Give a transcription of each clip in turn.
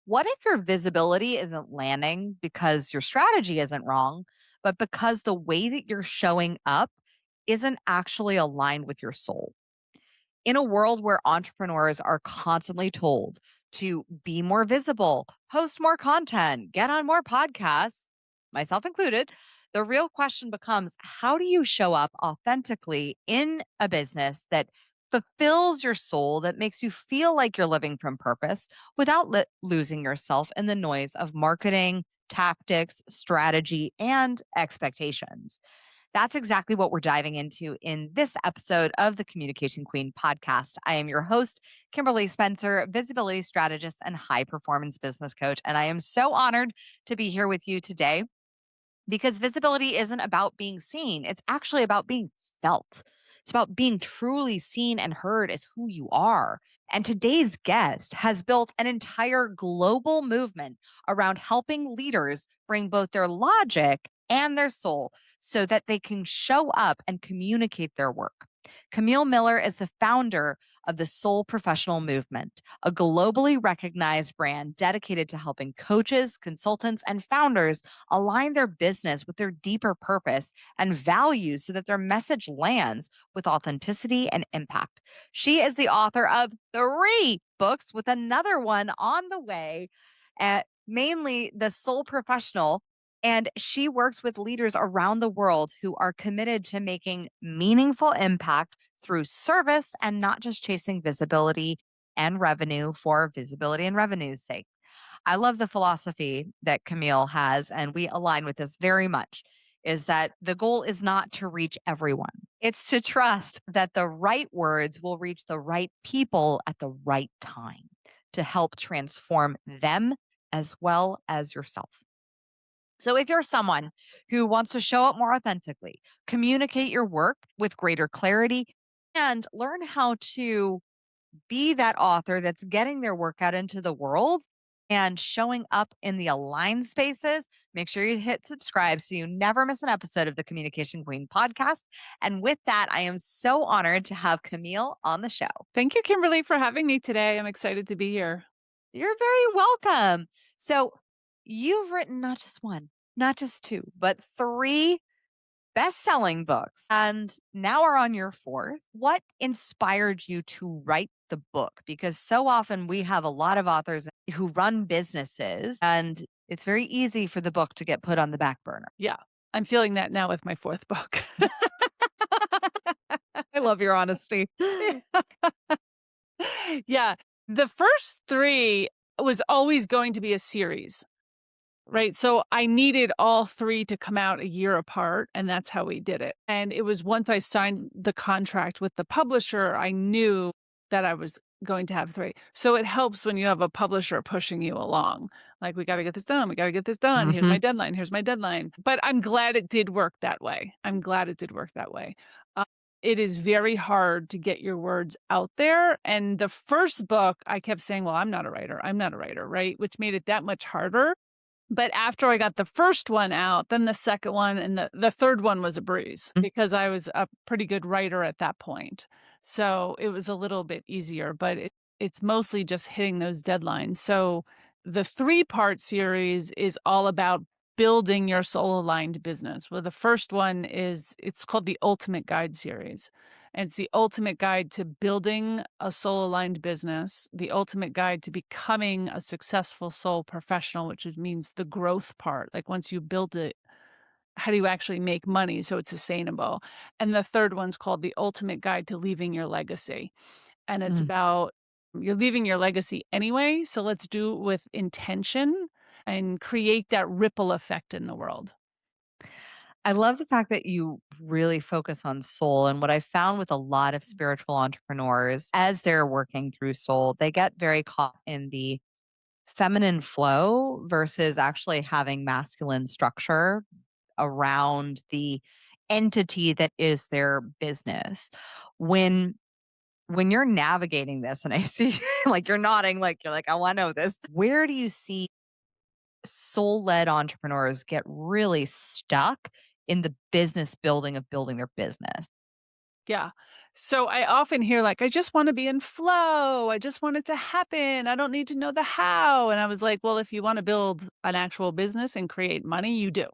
What if your visibility isn't landing because your strategy isn't wrong, but because the way that you're showing up isn't actually aligned with your soul? In a world where entrepreneurs are constantly told to be more visible, post more content, get on more podcasts, myself included, the real question becomes how do you show up authentically in a business that fulfills your soul, that makes you feel like you're living from purpose without losing yourself in the noise of marketing, tactics, strategy, and expectations? That's exactly what we're diving into in this episode of the Communication Queen podcast. I am your host, Kimberly Spencer, visibility strategist and high performance business coach. And I am so honored to be here with you today because visibility isn't about being seen, it's actually about being felt. It's about being truly seen and heard as who you are. And today's guest has built an entire global movement around helping leaders bring both their logic and their soul so that they can show up and communicate their work. Camille Miller is the founder of the Soul Professional Movement, a globally recognized brand dedicated to helping coaches, consultants, and founders align their business with their deeper purpose and values so that their message lands with authenticity and impact. She is the author of 3 books with another one on the way, mainly The Soul Professional. And she works with leaders around the world who are committed to making meaningful impact through service and not just chasing visibility and revenue for visibility and revenue's sake. I love the philosophy that Camille has, and we align with this very much. Is that the goal is not to reach everyone. It's to trust that the right words will reach the right people at the right time to help transform them as well as yourself. So, if you're someone who wants to show up more authentically, communicate your work with greater clarity, and learn how to be that author that's getting their work out into the world and showing up in the aligned spaces, make sure you hit subscribe so you never miss an episode of the Communication Queen podcast. And with that, I am so honored to have Camille on the show. Thank you, Kimberly, for having me today. I'm excited to be here. You're very welcome. So, you've written not just one, not just two, but 3 best-selling books, and now we're on your 4th. What inspired you to write the book? Because so often we have a lot of authors who run businesses, and it's very easy for the book to get put on the back burner. Yeah, I'm feeling that now with my 4th book. I love your honesty. Yeah, the first 3 was always going to be a series, right? So I needed all 3 to come out a year apart, and that's how we did it. And it was once I signed the contract with the publisher, I knew that I was going to have 3. So it helps when you have a publisher pushing you along. Like, we got to get this done. We got to get this done. Here's my Mhm. deadline. Here's my deadline. But I'm glad it did work that way. I'm glad it did work that way. Uh, it is very hard to get your words out there. And the first book, I kept saying, well, I'm not a writer. I'm not a writer, right? Which made it that much harder. But after I got the first one out, then the second one and the third one was a breeze because I was a pretty good writer at that point. So it was a little bit easier, but it's mostly just hitting those deadlines. So the 3-part series is all about building your soul aligned business. Well, the first one it's called the Ultimate Guide series. And it's the ultimate guide to building a soul aligned business, the ultimate guide to becoming a successful soul professional, which means the growth part. Like, once you build it, how do you actually make money so it's sustainable? And the third one's called the ultimate guide to leaving your legacy. And it's Mm. about you're leaving your legacy anyway. So let's do it with intention and create that ripple effect in the world. I love the fact that you really focus on soul. And what I found with a lot of spiritual entrepreneurs as they're working through soul, they get very caught in the feminine flow versus actually having masculine structure around the entity that is their business. When when you're navigating this and I see like you're nodding like you're like I want to know this. Where do you see soul-led entrepreneurs get really stuck in the business building of building their business? Yeah. So I often hear like, I just want to be in flow. I just want it to happen. I don't need to know the how. And I was like, well, if you want to build an actual business and create money, you do.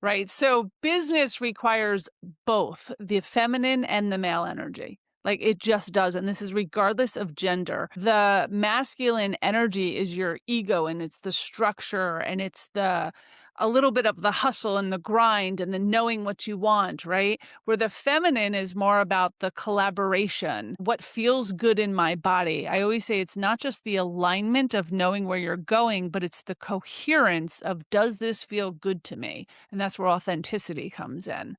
Right. So business requires both the feminine and the male energy. Like it just does. And this is regardless of gender. The masculine energy is your ego and it's the structure and it's the a little bit of the hustle and the grind and the knowing what you want, right? Where the feminine is more about the collaboration, what feels good in my body. I always say it's not just the alignment of knowing where you're going, but it's the coherence of does this feel good to me? And that's where authenticity comes in.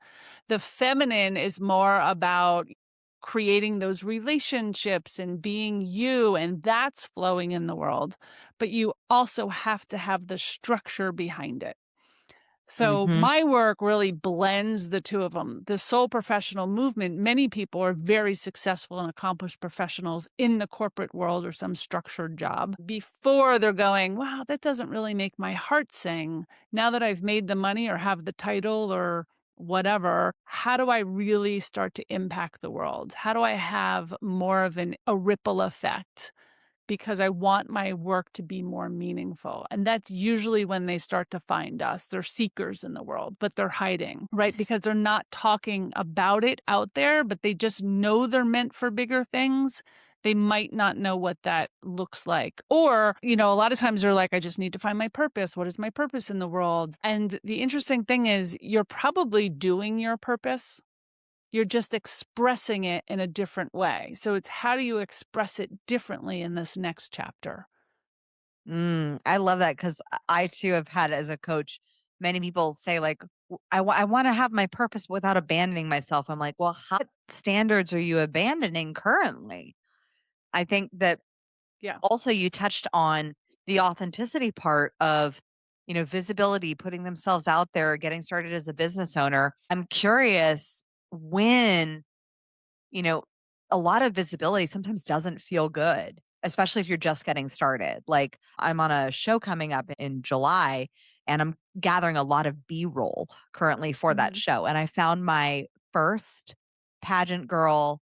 The feminine is more about creating those relationships and being you, and that's flowing in the world. But you also have to have the structure behind it. So Hmm. my work really blends the two of them. The soul professional movement, many people are very successful and accomplished professionals in the corporate world or some structured job. Before they're going, wow, that doesn't really make my heart sing. Now that I've made the money or have the title or whatever, how do I really start to impact the world? How do I have more of a ripple effect? Because I want my work to be more meaningful. And that's usually when they start to find us. They're seekers in the world, but they're hiding, right? Because they're not talking about it out there, but they just know they're meant for bigger things. They might not know what that looks like. Or, a lot of times they're like, I just need to find my purpose. What is my purpose in the world? And the interesting thing is, you're probably doing your purpose. You're just expressing it in a different way. So it's how do you express it differently in this next chapter? I love that because I too have had as a coach, many people say like, I want to have my purpose without abandoning myself. I'm like, well, how standards are you abandoning currently? I think that Yeah. also you touched on the authenticity part of, visibility, putting themselves out there, getting started as a business owner. I'm curious when, you know, a lot of visibility sometimes doesn't feel good, especially if you're just getting started. Like I'm on a show coming up in July and I'm gathering a lot of B-roll currently for that Mhm. show. And I found my first pageant girl,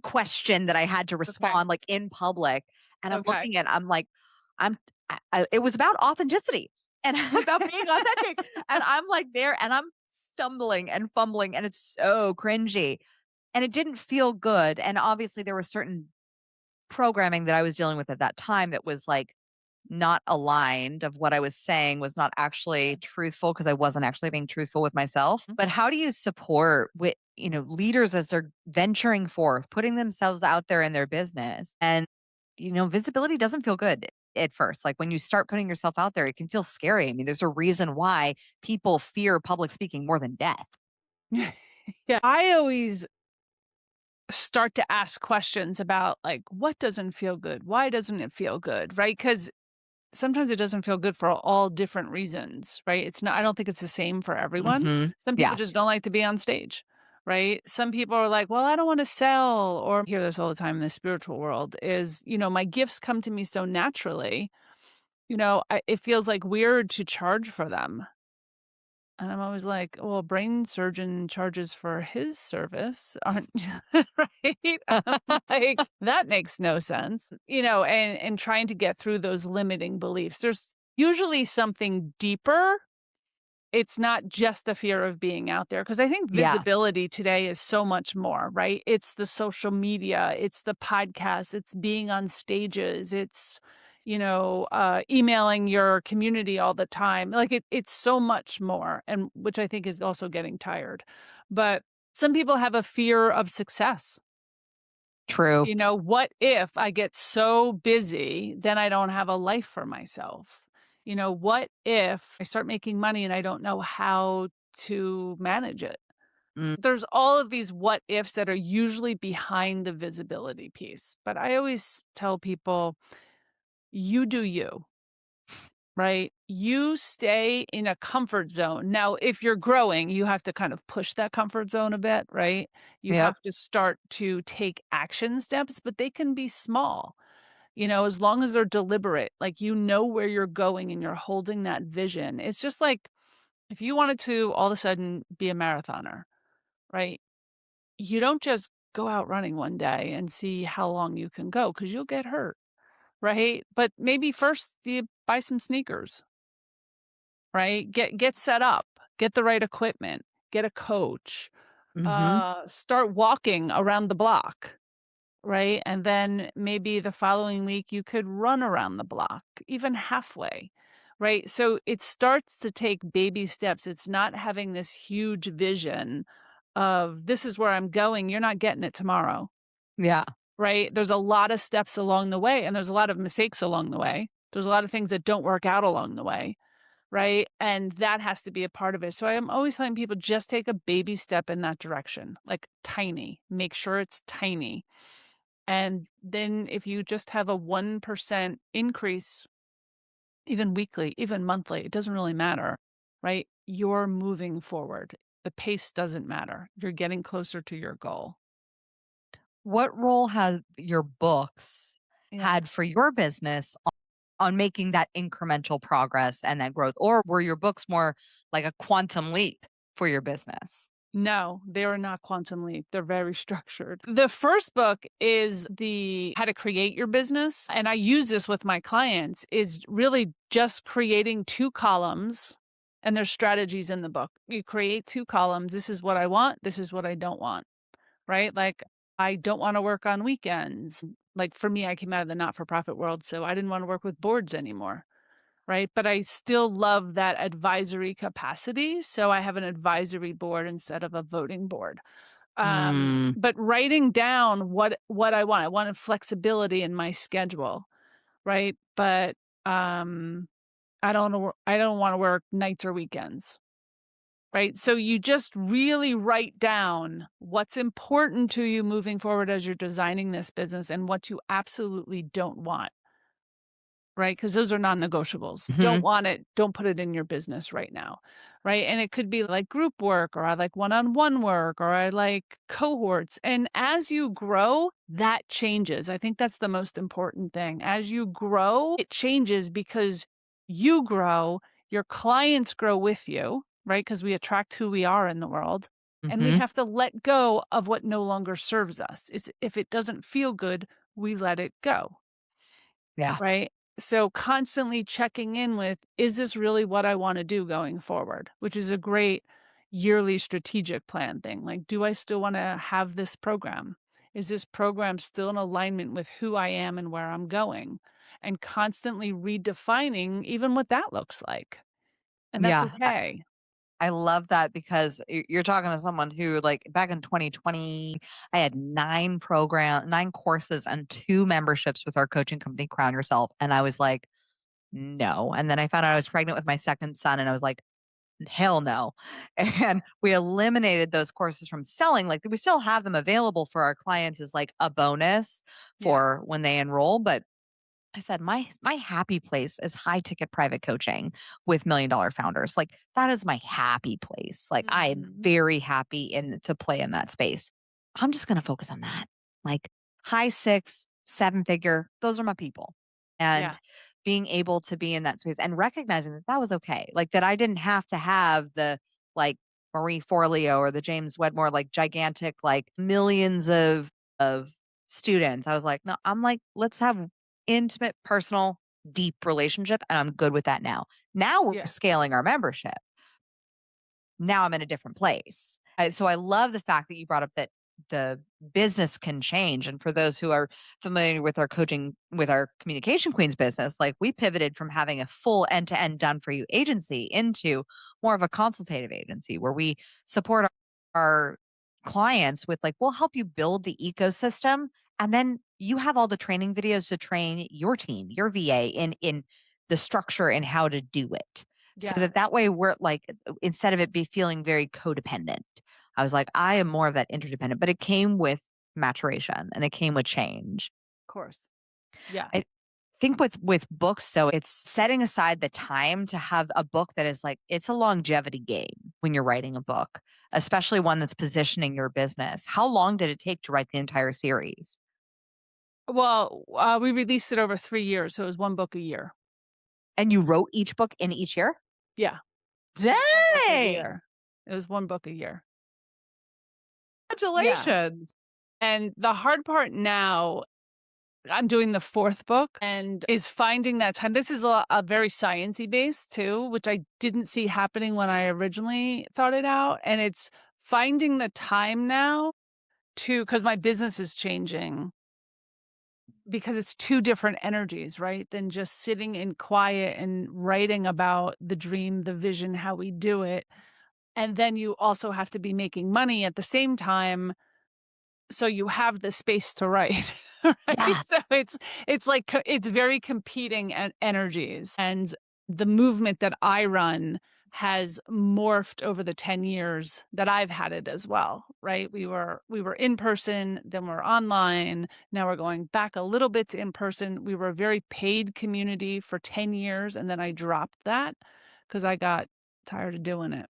question that I had to Okay. respond like in public. And I'm Okay. looking at, I'm like, it was about authenticity and about being authentic. And I'm like there and I'm stumbling and fumbling and it's so cringy and it didn't feel good, and obviously there was certain programming that I was dealing with at that time that was, like, not aligned of what I was saying was not actually truthful because I wasn't actually being truthful with myself. But how do you support with, leaders as they're venturing forth, putting themselves out there in their business? And, visibility doesn't feel good at first. Like, when you start putting yourself out there, it can feel scary. I mean, there's a reason why people fear public speaking more than death. Yeah. I always start to ask questions about like what doesn't feel good? Why doesn't it feel good? Right? Cuz sometimes it doesn't feel good for all different reasons, right? It's not I don't think it's the same for everyone. Mhm. Some people Yeah, just don't like to be on stage, right? Some people are like, "Well, I don't want to sell," or I hear this all the time in the spiritual world is, my gifts come to me so naturally. It feels like weird to charge for them. And I'm always like, "Well, a brain surgeon charges for his service, aren't right?" I'm like, "That makes no sense." And trying to get through those limiting beliefs. There's usually something deeper. It's not just the fear of being out there, because I think yeah, visibility today is so much more, right? It's the social media, it's the podcast, it's being on stages, it's, emailing your community all the time. Like it's so much more, and which I think is also getting tired. But some people have a fear of success. true. What if I get so busy, then I don't have a life for myself? What if I start making money and I don't know how to manage it? Mm, There's all of these what ifs that are usually behind the visibility piece. But I always tell people, you do you. Right? You stay in a comfort zone. Now, if you're growing, you have to kind of push that comfort zone a bit, right? You yep. have to start to take action steps, but they can be small, as long as they're deliberate. Like, where you're going and you're holding that vision. It's just like if you wanted to all of a sudden be a marathoner, right? You don't just go out running one day and see how long you can go because you'll get hurt, right? But maybe first you buy some sneakers, right? Get set up, get the right equipment, get a coach, Mhm. start walking around the block, right? And then maybe the following week you could run around the block, even halfway, right? So it starts to take baby steps. It's not having this huge vision of this is where I'm going. You're not getting it tomorrow, Yeah. right? There's a lot of steps along the way, and there's a lot of mistakes along the way. There's a lot of things that don't work out along the way, right? And that has to be a part of it. So I'm always telling people just take a baby step in that direction, like tiny. Make sure it's tiny, and then if you just have a 1% increase, even weekly, even monthly, it doesn't really matter, right? You're moving forward. The pace doesn't matter. You're getting closer to your goal. What role have your books Yeah. had for your business on making that incremental progress and that growth? Or were your books more like a quantum leap for your business? No, they are not quantum leap. They're very structured. The first book is the how to create your business. And I use this with my clients is really just creating two columns and there's strategies in the book. You create two columns. This is what I want. This is what I don't want. Right. Like I don't want to work on weekends. Like for me, I came out of the not for profit world. So I didn't want to work with boards anymore, right? But I still love that advisory capacity, so I have an advisory board instead of a voting board. Mm, But writing down what I wanted flexibility in my schedule, right? But, I don't wanna work nights or weekends, right? So you just really write down what's important to you moving forward as you're designing this business and what you absolutely don't want. Right, because those are non-negotiables. Don't mhm, want it, don't put it in your business right now, right? And it could be like group work, or I like one-on-one work, or I like cohorts, and as you grow, that changes. I think that's the most important thing. As you grow, it changes because you grow, your clients grow with you, right? Because we attract who we are in the world, and we mhm. have to let go of what no longer serves us. Is if it doesn't feel good, we let it go. Yeah, Right? So constantly checking in with, is this really what I want to do going forward? Which is a great yearly strategic plan thing. Like, do I still want to have this program? Is this program still in alignment with who I am and where I'm going? And constantly redefining even what that looks like. And that's yeah. okay. I love that because you're talking to someone who, like, back in 2020, I had 9 courses and 2 memberships with our coaching company, Crown Yourself, and I was like, "No." And then I found out I was pregnant with my 2nd son, and I was like, "Hell no." And we eliminated those courses from selling. Like, we still have them available for our clients as, like, a bonus Yeah. for when they enroll, but I said, my happy place is high ticket private coaching with $1,000,000 founders. Like, that is my happy place. Like, I am Mhm. very happy in to play in that space. I'm just gonna focus on that. Like, high 6, 7 figure, those are my people. Yeah. And being able to be in that space and recognizing that that was okay. Like, that I didn't have to have the, like, Marie Forleo or the James Wedmore, like, gigantic, like, millions of students. I was like, "No," I'm like, "Let's have intimate, personal, deep relationship, and I'm good with that now." Now we're Yeah. scaling our membership. Now I'm in a different place. So I love the fact that you brought up that the business can change. And for those who are familiar with our coaching, with our Communication Queens business, like, we pivoted from having a full end to end done for you agency into more of a consultative agency where we support our clients with, like, we'll help you build the ecosystem. And then you have all the training videos to train your team, your VA in the structure and how to do it. So Yeah. that way we're like, instead of it be feeling very codependent, I was like, I am more of that interdependent, but it came with maturation and it came with change. Of course. Yeah. I think with books, so it's setting aside the time to have a book that is like, it's a longevity game when you're writing a book, especially one that's positioning your business. How long did it take to write the entire series? Well, we released it over 3 years, so it was one book a year. And you wrote each book in each year? Yeah. It was one book a Dang! year. It was one book a year. Yeah. Congratulations. And the hard part now, I'm doing the 4th book and is finding that time. This is a very sciencey base too, which I didn't see happening when I originally thought it out. And it's finding the time now to, because my business is changing, because it's 2 different energies, right? Than just sitting in quiet and writing about the dream, the vision, how we do it. And then you also have to be making money at the same time, so you have the space to write, right? Yeah. So it's like it's very competing energies, and the movement that I run has morphed over the 10 years that I've had it as well, right? We were in person, then we're online, now we're going back a little bit to in person. We were a very paid community for 10 years, and then I dropped that because I got tired of doing it.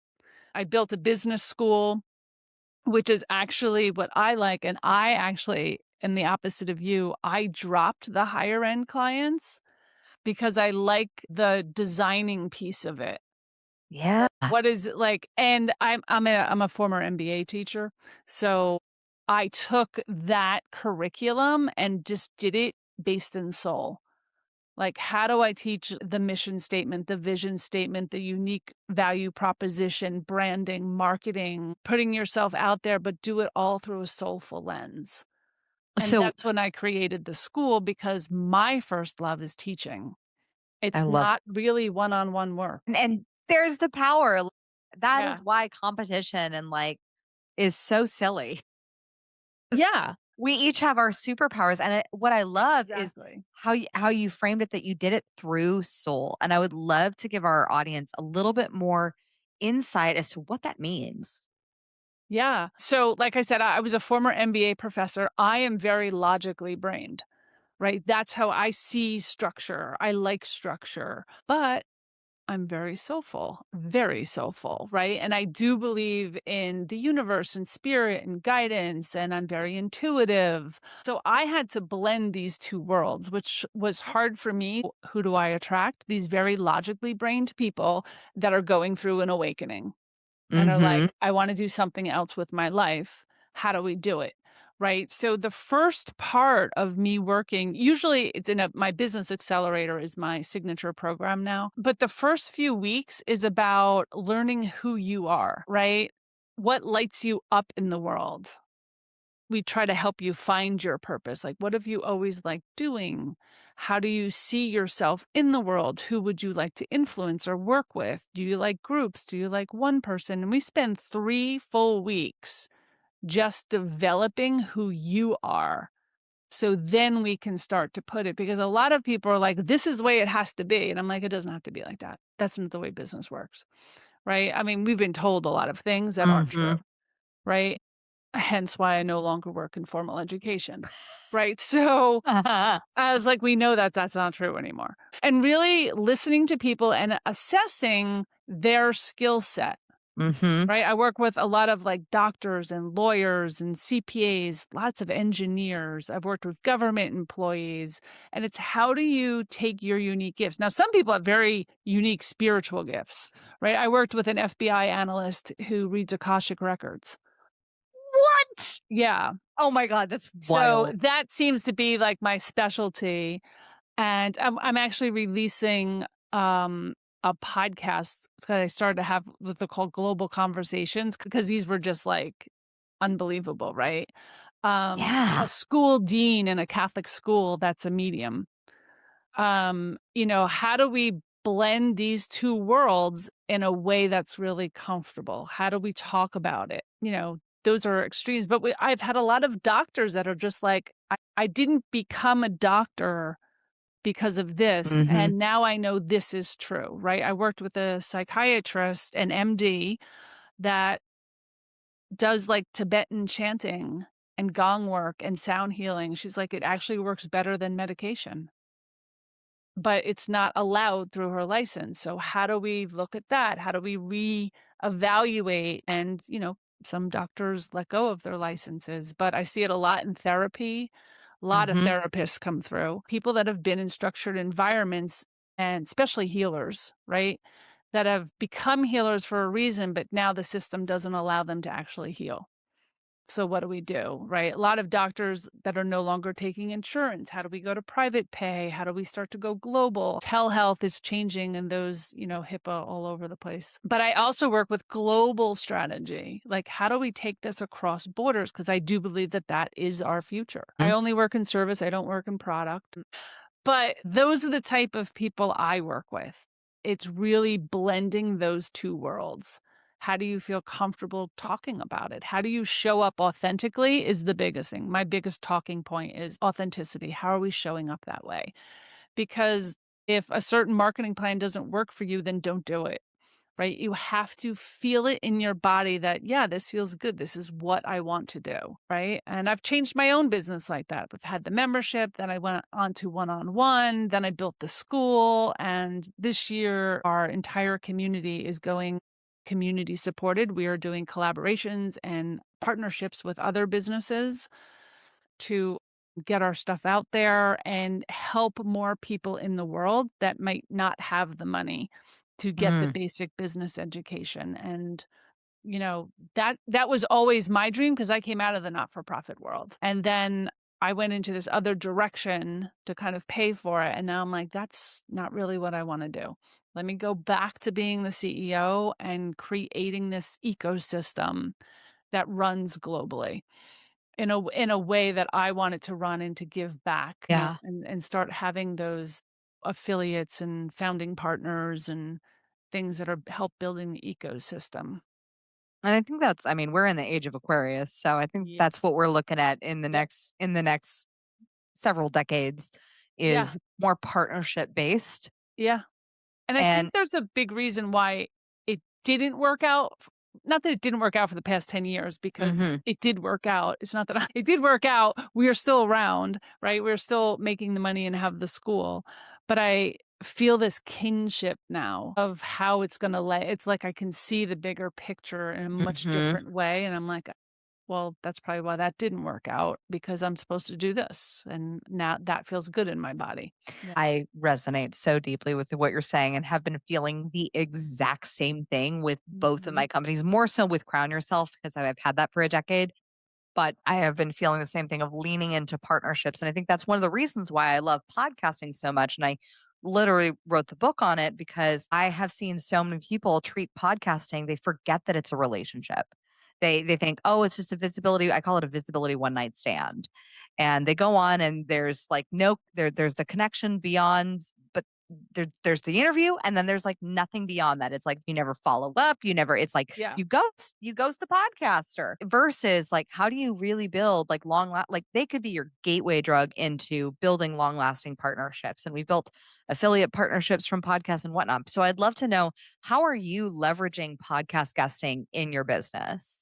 I built a business school, which is actually what I like, and I actually am the opposite of you. I dropped the higher end clients because I like the designing piece of it. Yeah. What is it like? And I'm a former MBA teacher, so I took that curriculum and just did it based in soul. Like, how do I teach the mission statement, the vision statement, the unique value proposition, branding, marketing, putting yourself out there, but do it all through a soulful lens? And So that's when I created the school, because my first love is teaching. I It's love not really one on one work. and there's the power. That is Yeah. why competition and like is so silly. Yeah, We each have our superpowers, and what I love is exactly. how you framed it, that you did it through soul, and I would love to give our audience a little bit more insight as to what that means. Yeah. So, like I said, I was a former MBA professor. I am very logically brained, right? That's how I see structure. I like structure, but I'm very soulful, right? And I do believe in the universe and spirit and guidance, and I'm very intuitive. So I had to blend these 2 worlds, which was hard for me. Who do I attract? These very logically brained people that are going through an awakening and are like, Mhm. I want to do something else with my life. How do we do it? Right. So the first part of me working, usually it's in my business accelerator is my signature program now. But the first few weeks is about learning who you are, right? What lights you up in the world? We try to help you find your purpose. Like, what have you always liked doing? How do you see yourself in the world? Who would you like to influence or work with? Do you like groups? Do you like one person? And we spend 3 full weeks just developing who you are. So then we can start to put it, because a lot of people are like, this is the way it has to be. And I'm like, it doesn't have to be like that. That's not the way business works. Right. I mean, we've been told a lot of things that aren't true. Mhm. Right. Hence why I no longer work in formal education. Right. So I was like, we know that that's not true anymore. And really listening to people and assessing their skill set. Mhm. Right? I work with a lot of like doctors and lawyers and CPAs, lots of engineers. I've worked with government employees. And it's, how do you take your unique gifts? Now, some people have very unique spiritual gifts, right? I worked with an FBI analyst who reads Akashic records. What? Yeah. Oh my god, that's So wild. that seems to be like my specialty. And I'm actually releasing a podcast that I started to have with the called Global Conversations, because these were just like unbelievable, right? A Yeah. school dean in a Catholic school that's a medium. How do we blend these 2 worlds in a way that's really comfortable? How do we talk about it? Those are extremes, but I've had a lot of doctors that are just like, I didn't become a doctor because of this, Mhm. and now I know this is true, right? I worked with a psychiatrist, an MD, that does like Tibetan chanting and gong work and sound healing. She's like, it actually works better than medication, but it's not allowed through her license. So how do we look at that? How do we reevaluate? And, some doctors let go of their licenses, but I see it a lot in therapy. A lot of Mhm. therapists come through, people that have been in structured environments, and especially healers, right? That have become healers for a reason, but now the system doesn't allow them to actually heal. So what do we do, right? A lot of doctors that are no longer taking insurance. How do we go to private pay? How do we start to go global? Telehealth is changing and those, HIPAA all over the place. But I also work with global strategy. Like, how do we take this across borders? Because I do believe that that is our future. I only work in service. I don't work in product. But those are the type of people I work with. It's really blending those two worlds. How do you feel comfortable talking about it? How do you show up authentically is the biggest thing. My biggest talking point is authenticity. How are we showing up that way? Because if a certain marketing plan doesn't work for you, then don't do it, right? You have to feel it in your body that, yeah, this feels good. This is what I want to do, right? And I've changed my own business like that. I've had the membership, then I went on to one-on-one, then I built the school. And this year, our entire community is going community supported. We are doing collaborations and partnerships with other businesses to get our stuff out there and help more people in the world that might not have the money to get the Mm, basic business education. And that was always my dream because I came out of the not-for-profit world. And then I went into this other direction to kind of pay for it. And now I'm like, that's not really what I want to do. Let me go back to being the CEO and creating this ecosystem that runs globally in a way that I want it to run and to give back, yeah. and start having those affiliates and founding partners and things that are help building the ecosystem. And I think I mean, we're in the age of Aquarius, so I think that's Yes. what we're looking at in the Yep. next several decades Yeah. is more partnership based. Yeah. And I think And there's a big reason why it didn't work out. Not that it didn't work out for the past 10 years, because mhm, it did work out. It's not that it did work out. We are still around, right? We're still making the money and have the school. But I feel this kinship now of how it's going to lay. It's like I can see the bigger picture in a much mhm. different way. And I'm like, well, that's probably why that didn't work out, because I'm supposed to do this. And now that feels good in my body. Yeah. I resonate so deeply with what you're saying and have been feeling the exact same thing with both of Mhm. my companies, more so with Crown Yourself because I've had that for a decade. But I have been feeling the same thing of leaning into partnerships. And I think that's one of the reasons why I love podcasting so much. And I literally wrote the book on it because I have seen so many people treat podcasting, they forget that it's a relationship. They think, oh, it's just a visibility. I call it a visibility one night stand. And they go on and there's like there's the connection beyond, but there's the interview and then there's like nothing beyond that. It's like you never follow up, it's like Yeah. you ghost the podcaster versus like how do you really build like like they could be your gateway drug into building long lasting partnerships. And we built affiliate partnerships from podcasts and whatnot. So I'd love to know, how are you leveraging podcast guesting in your business?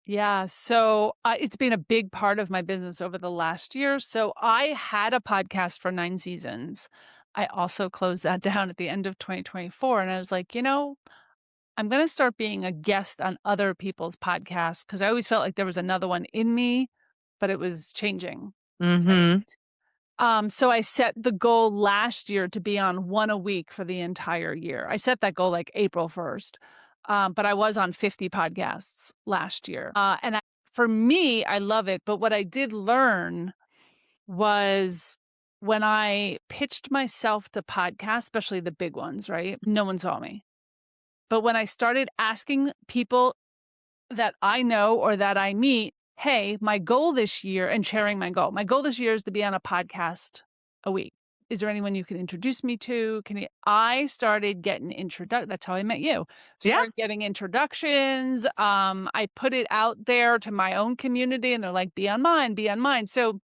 Yeah. So it's been a big part of my business over the last year. So I had a podcast for 9 seasons. I also closed that down at the end of 2024. And I was like, I'm going to start being a guest on other people's podcasts because I always felt like there was another one in me, but it was changing. Right. Mm-hmm. So I set the goal last year to be on one a week for the entire year. I set that goal like April 1st. But I was on 50 podcasts last year. For me, I love it. But what I did learn was when I pitched myself to podcasts, especially the big ones, right? No one saw me. But when I started asking people that I know or that I meet, hey, my goal this year, and sharing my goal this year is to be on a podcast a week. Is there anyone you can introduce me to? I started getting introduced. That's how I met you. Yeah. Started getting introductions. I put it out there to my own community and they're like, be on mine, be on mine. So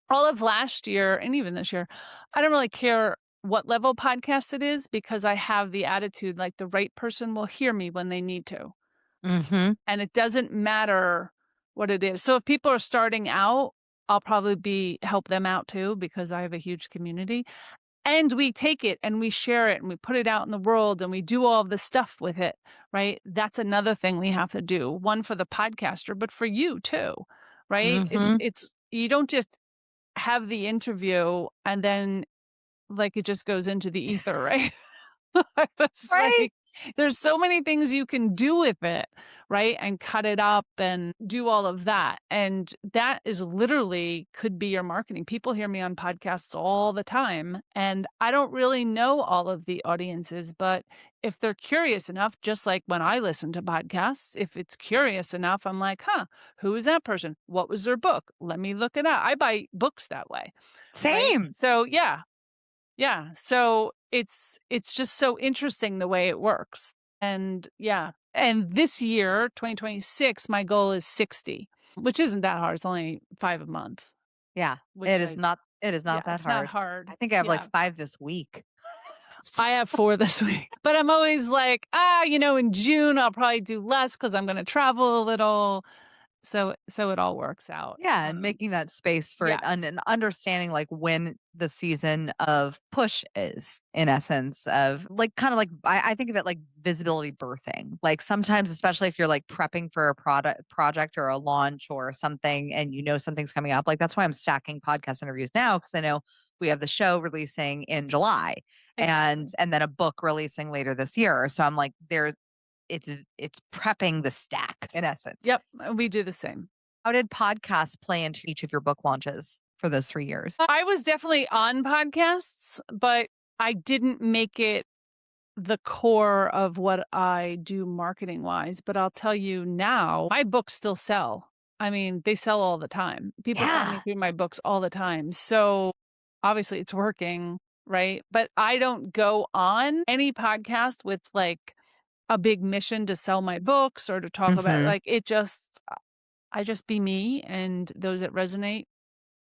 all of last year and even this year, I don't really care what level podcast it is because I have the attitude like the right person will hear me when they need to. Mm-hmm. And it doesn't matter what it is. So if people are starting out, I'll probably help them out too because I have a huge community. And we take it and we share it and we put it out in the world and we do all of the stuff with it, right? That's another thing we have to do. One for the podcaster, but for you too, right? Mm-hmm. It's you don't just have the interview and then like it just goes into the ether, right? It's like Right. There's so many things you can do with it, right? And cut it up and do all of that. And that is literally could be your marketing. People hear me on podcasts all the time, and I don't really know all of the audiences, but if they're curious enough, just like when I listen to podcasts, if it's curious enough, I'm like, huh, who is that person? What was their book? Let me look it up. I buy books that way, right? Same. So yeah, yeah, so it's just so interesting the way it works, and yeah, and this year, 2026, my goal is 60, which isn't that hard, it's only 5 a month, Yeah. which I It is not yeah, that it's not hard. hard. I think I have like Yeah, 5 this week. I have 4 this week, but I'm always like, in June, I'll probably do less because 'cause I'm gonna travel a little, so it all works out, Yeah, and making that space for it yeah, and understanding like when the season of push is, in essence, of like kind of like I think of it like visibility birthing. Like sometimes, especially if you're like prepping for a project or a launch or something and you know something's coming up, like that's why I'm stacking podcast interviews now because I know we have the show releasing in July exactly. and then a book releasing later this year. So I'm like it's prepping the stack in essence. Yep, we do the same. How did podcasts play into each of your book launches for those 3 years? I was definitely on podcasts, but I didn't make it the core of what I do marketing wise. But I'll tell you now, my books still sell. I mean, they sell all the time. People find me Yeah. through my books all the time. So obviously it's working, right? But I don't go on any podcast with like a big mission to sell my books or to talk about Mhm. like it just I just be me and those that resonate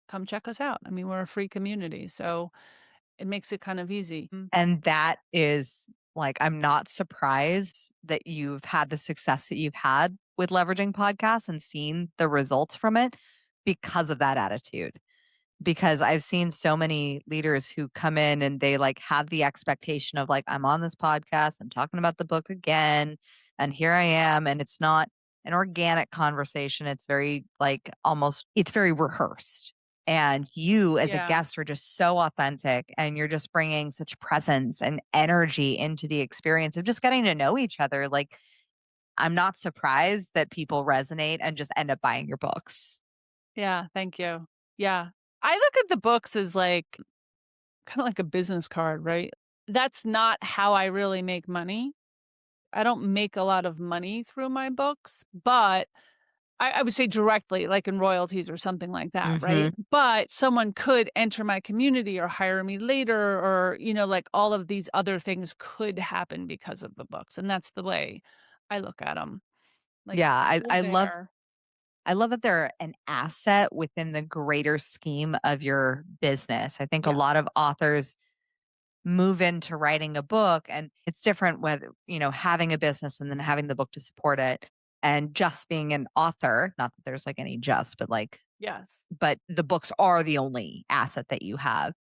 come check us out. I mean, we're a free community, so it makes it kind of easy. And that is like, I'm not surprised that you've had the success that you've had with leveraging podcasts and seen the results from it because of that attitude. Because I've seen so many leaders who come in and they like have the expectation of like, I'm on this podcast, I'm talking about the book again, and here I am. And it's not an organic conversation. It's very like almost, it's very rehearsed. And you as a Yeah. guest are just so authentic and you're just bringing such presence and energy into the experience of just getting to know each other. Like, I'm not surprised that people resonate and just end up buying your books. Yeah, thank you. Yeah. I look at the books as like kind of like a business card, right? That's not how I really make money. I don't make a lot of money through my books, but I would say directly, like in royalties or something like that, right? Hmm. But someone could enter my community or hire me later, or, like all of these other things could happen because of the books. And that's the way I look at them. Like, Yeah, they're there. I love that they're an asset within the greater scheme of your business. I think a Yeah. lot of authors move into writing a book and it's different whether, having a business and then having the book to support it and just being an author, not that there's like any just, but like Yes. but the books are the only asset that you have.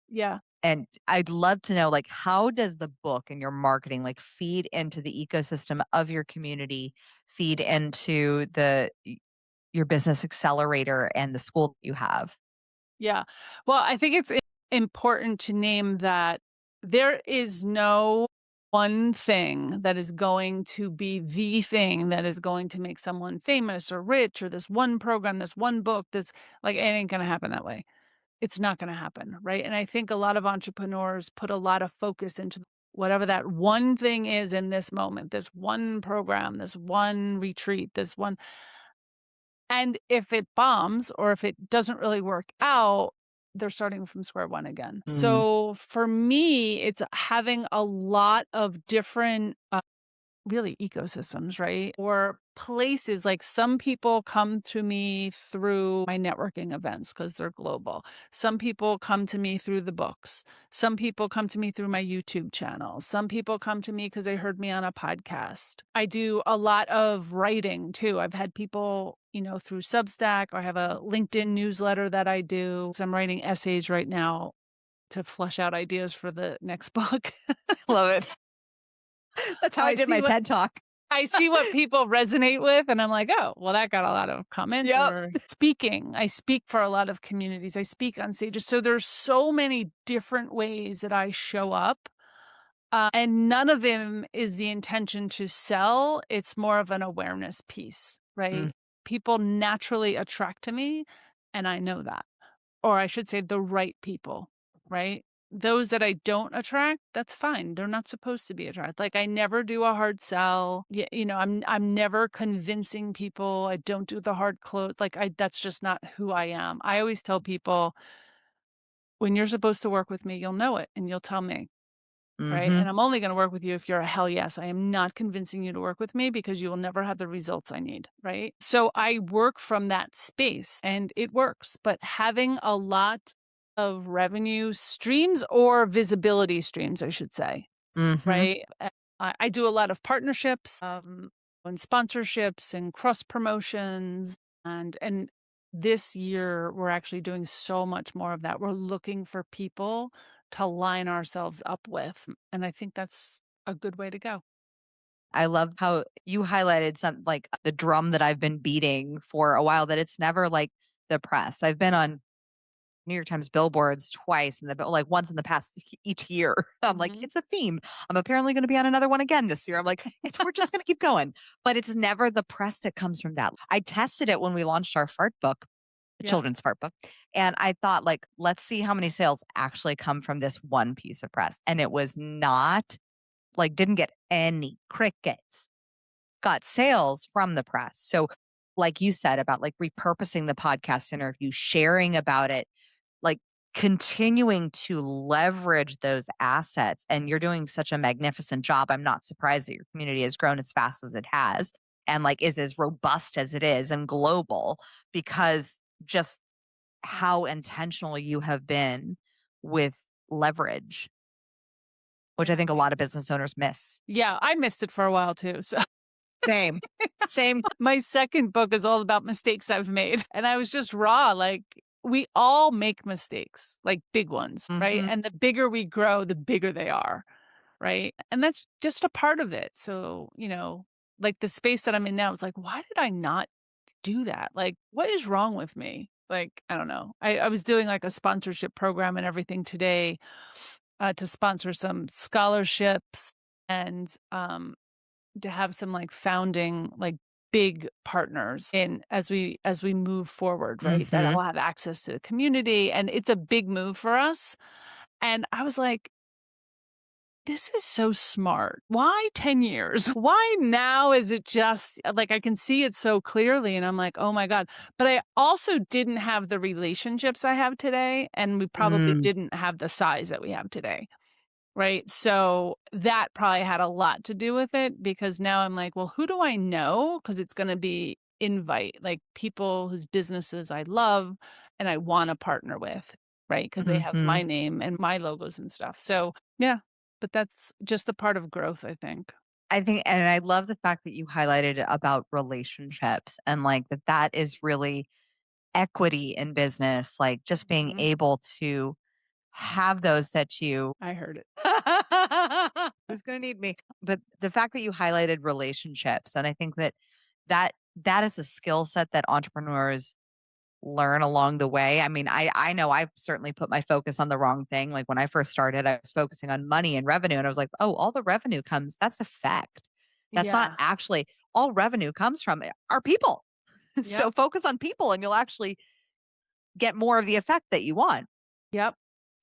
Yeah. And I'd love to know like how does the book and your marketing like feed into the ecosystem of your community, feed into your business accelerator and the school that you have. Yeah. Well, I think it's important to name that there is no one thing that is going to be the thing that is going to make someone famous or rich or this one program, this one book, this like it ain't going to happen that way. It's not going to happen, right? And I think a lot of entrepreneurs put a lot of focus into whatever that one thing is in this moment, this one program, this one retreat, this one and if it bombs or if it doesn't really work out, they're starting from square one again. Mm. So for me, it's having a lot of different really ecosystems, right? Or places like some people come to me through my networking events because they're global. Some people come to me through the books. Some people come to me through my YouTube channel. Some people come to me because they heard me on a podcast. I do a lot of writing too. I've had people, through Substack or I have a LinkedIn newsletter that I do. So I'm writing essays right now to flush out ideas for the next book. Love it. That's how I I did see my what TED talk. I see what people resonate with, and I'm like, "Oh, well, that got a lot of comments." Yep. Or speaking. I speak for a lot of communities. I speak on stages. So there's so many different ways that I show up And none of them is the intention to sell. It's more of an awareness piece, Mm, right? People naturally attract to me, and I know that. Or I should say the right people, right? Those that I don't attract, that's fine. They're not supposed to be attracted. Like I never do a hard sell. I'm never convincing people. I don't do the hard close. That's just not who I am. I always tell people when you're supposed to work with me, you'll know it and you'll tell me. Right? mhm. And I'm only gonna work with you if you're a hell yes. I am not convincing you to work with me because you will never have the results I need, right? So I work from that space and it works, but having a lot of revenue streams or visibility streams, I should say, Mhm. right? I do a lot of partnerships, and sponsorships and cross promotions and this year we're actually doing so much more of that. We're looking for people to line ourselves up with, and I think that's a good way to go. I love how you highlighted some like the drum that I've been beating for a while, that it's never like the press. I've been on New York Times billboards twice in the like once in the past each year. I'm like, Mhm. it's a theme. I'm apparently going to be on another one again this year. I'm like, we're just going to keep going. But it's never the press that comes from that. I tested it when we launched our fart book, the Yeah. children's fart book. And I thought, like, let's see how many sales actually come from this one piece of press. And it was not like, didn't get any crickets, got sales from the press. So, like you said about like repurposing the podcast interview, sharing about it, like continuing to leverage those assets. And you're doing such a magnificent job. I'm not surprised that your community has grown as fast as it has and like is as robust as it is and global, because just how intentional you have been with leverage, which I Yeah. think a lot of business owners miss. Yeah, I missed it for a while too, so Same. Same. my second book is all about mistakes I've made, and I was just raw, like, we all make mistakes, like, big ones, right? Mhm. And the bigger we grow, the bigger they are, right? And that's just a part of it, so, like, the space that I'm in now is like, "Why did I not do that? Like, what is wrong with me?" Like, I don't know. I was doing, like, a sponsorship program and everything today, to sponsor some scholarships and, to have some, like, founding, like, big partners in as we move forward, right? That Mhm. will have access to the community, and it's a big move for us, and I was like, "This is so smart. Why 10 years? Why now is it just" like, I can see it so clearly, and I'm like, "Oh my god." But I also didn't have the relationships I have today, and we probably Mm. didn't have the size that we have today. Right? So, that probably had a lot to do with it because now I'm like, "Well, who do I know?" Because it's gonna be like, people whose businesses I love and I wanna partner with, right? Because they have my Mhm. name and my logos and stuff. So, yeah, but that's just a part of growth, I think. I think, and I love the fact that you highlighted about relationships and like that is really equity in business, like just being Mhm. able to have those that you I heard it. who's going to need me. But the fact that you highlighted relationships, and I think that that is a skill set that entrepreneurs learn along the way. I mean, I know I've certainly put my focus on the wrong thing. Like when I first started, I was focusing on money and revenue, and I was like, oh, all the revenue comes. That's effect. That's not Yeah. actually all revenue comes from our people. Yep. So focus on people, and you'll actually get more of the effect that you want. Yep.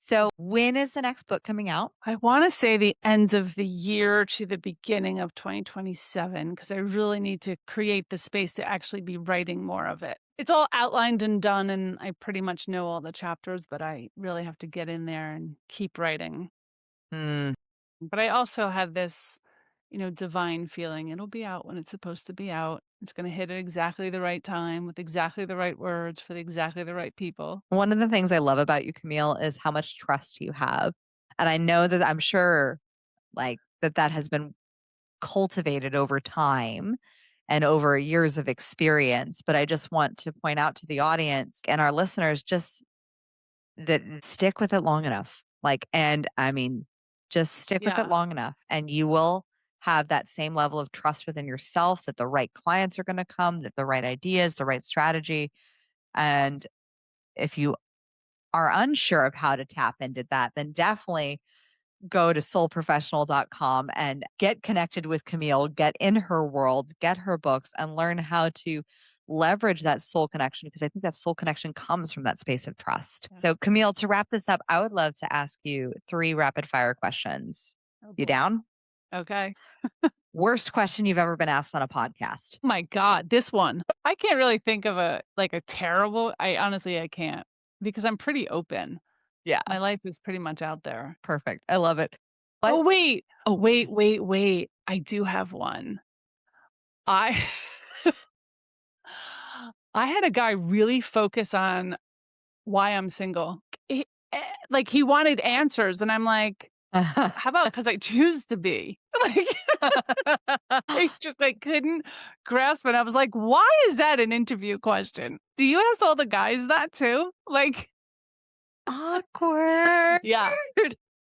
So when is the next book coming out? I wanna say the ends of the year to the beginning of 2027 because I really need to create the space to actually be writing more of it. It's all outlined and done, and I pretty much know all the chapters, but I really have to get in there and keep writing. Mm, But I also have this, divine feeling it'll be out when it's supposed to be out. It's gonna hit at exactly the right time with exactly the right words for exactly the right people. one of the things I love about you, Camille, is how much trust you have. And I know that I'm sure like that has been cultivated over time and over years of experience. But I just want to point out to the audience and our listeners just that stick with it long enough. Like, and I mean, just stick with it Yeah. long enough and you will have that same level of trust within yourself that the right clients are going to come, that the right ideas, the right strategy. And if you are unsure of how to tap into that, then definitely go to soulprofessional.com and get connected with Camille, get in her world, get her books, and learn how to leverage that soul connection, because I think that soul connection comes from that space of trust. Yeah. So, Camille, to wrap this up, I would love to ask you 3 rapid fire questions. Oh, You boy. down? Okay. Worst question you've ever been asked on a podcast? Oh my God, this one. I can't really think of a terrible. I honestly I can't, because I'm pretty open. Yeah, My life is pretty much out there. perfect. I love it. Oh, What? wait. Oh, Wait. I do have one. I I had a guy really focus on why I'm single. He like, he wanted answers, and I'm like, "How about because I choose to be?" Like, I just, I couldn't grasp it. I was like, "Why is that an interview question? Do you ask all the guys that too?" Like, awkward. yeah.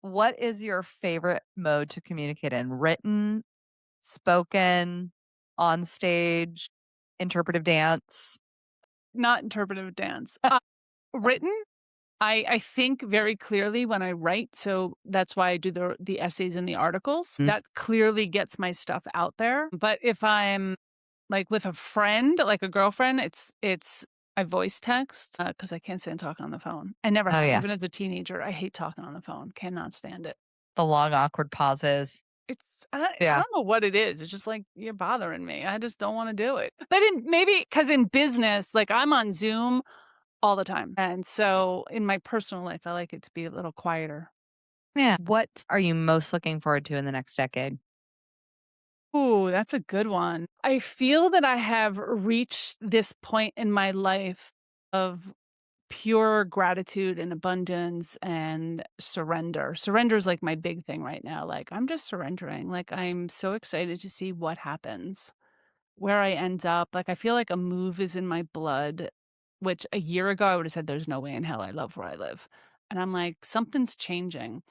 What is your favorite mode to communicate in? Written, spoken, on stage, interpretive dance? Not interpretive dance. Written, I think very clearly when I write, so that's why I do the essays and the articles. Mm. That clearly gets my stuff out there. But if I'm, like, with a friend, like a girlfriend, it's I voice text, because I can't stand talking on the phone. I never Oh, have. yeah. Even as a teenager, I hate talking on the phone. Cannot stand it. The long, awkward pauses. It's I Yeah. don't know what it is. It's just like, you're bothering me. I just don't wanna do it. But maybe because in business, like, I'm on Zoom all the time, and so in my personal life, I like it to be a little quieter. Yeah. What are you most looking forward to in the next decade? Ooh, that's a good one. I feel that I have reached this point in my life of pure gratitude and abundance and surrender. Surrender is like my big thing right now. Like, I'm just surrendering. Like, I'm so excited to see what happens, where I end up. Like, I feel like a move is in my blood, which a year ago I would have said, there's no way in hell I love where I live. And I'm like, something's changing.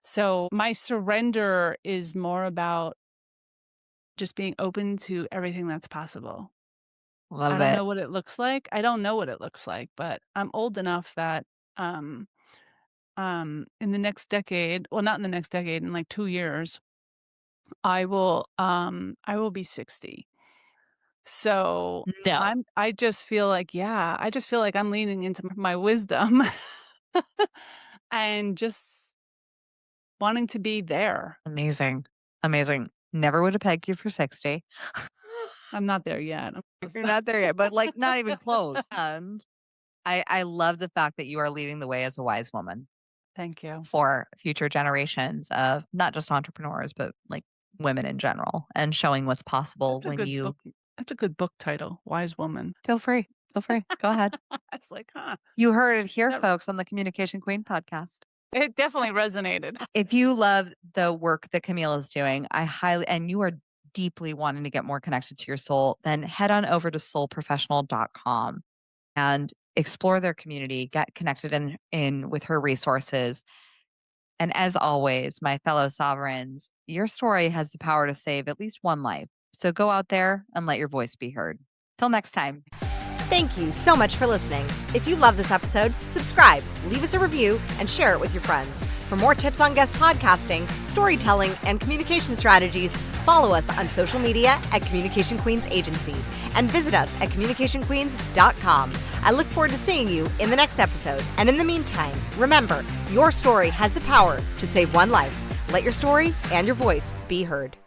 So my surrender is more about just being open to everything that's possible. I Love don't it. know what it looks like. I don't know what it looks like, but I'm old enough that um in the next decade, well, not in the next decade, in like 2 years, I will be 60. So No. I just feel like, yeah, I just feel like I'm leaning into my wisdom and just wanting to be there. Amazing. Amazing. Never would have pegged you for 60. I'm not there yet. You're not there yet, but like not even close. And I love the fact that you are leading the way as a wise woman Thank you. for future generations of not just entrepreneurs, but like women in general, and showing what's possible That's a when good you book. That's a good book title, Wise Woman. feel free. Feel free. Go ahead. It's like, huh, You heard it here, that folks, on the Communication Queen podcast. it definitely resonated. If you love the work that Camille is doing, I highly, and you are deeply wanting to get more connected to your soul, then head on over to soulprofessional.com and explore their community, get connected in with her resources. And as always, my fellow sovereigns, your story has the power to save at least one life. So go out there and let your voice be heard. Till next time. Thank you so much for listening. If you love this episode, subscribe, leave us a review, and share it with your friends. For more tips on guest podcasting, storytelling, and communication strategies, follow us on social media at Communication Queens Agency and visit us at communicationqueens.com. I look forward to seeing you in the next episode. And in the meantime, remember, your story has the power to save one life. Let your story and your voice be heard.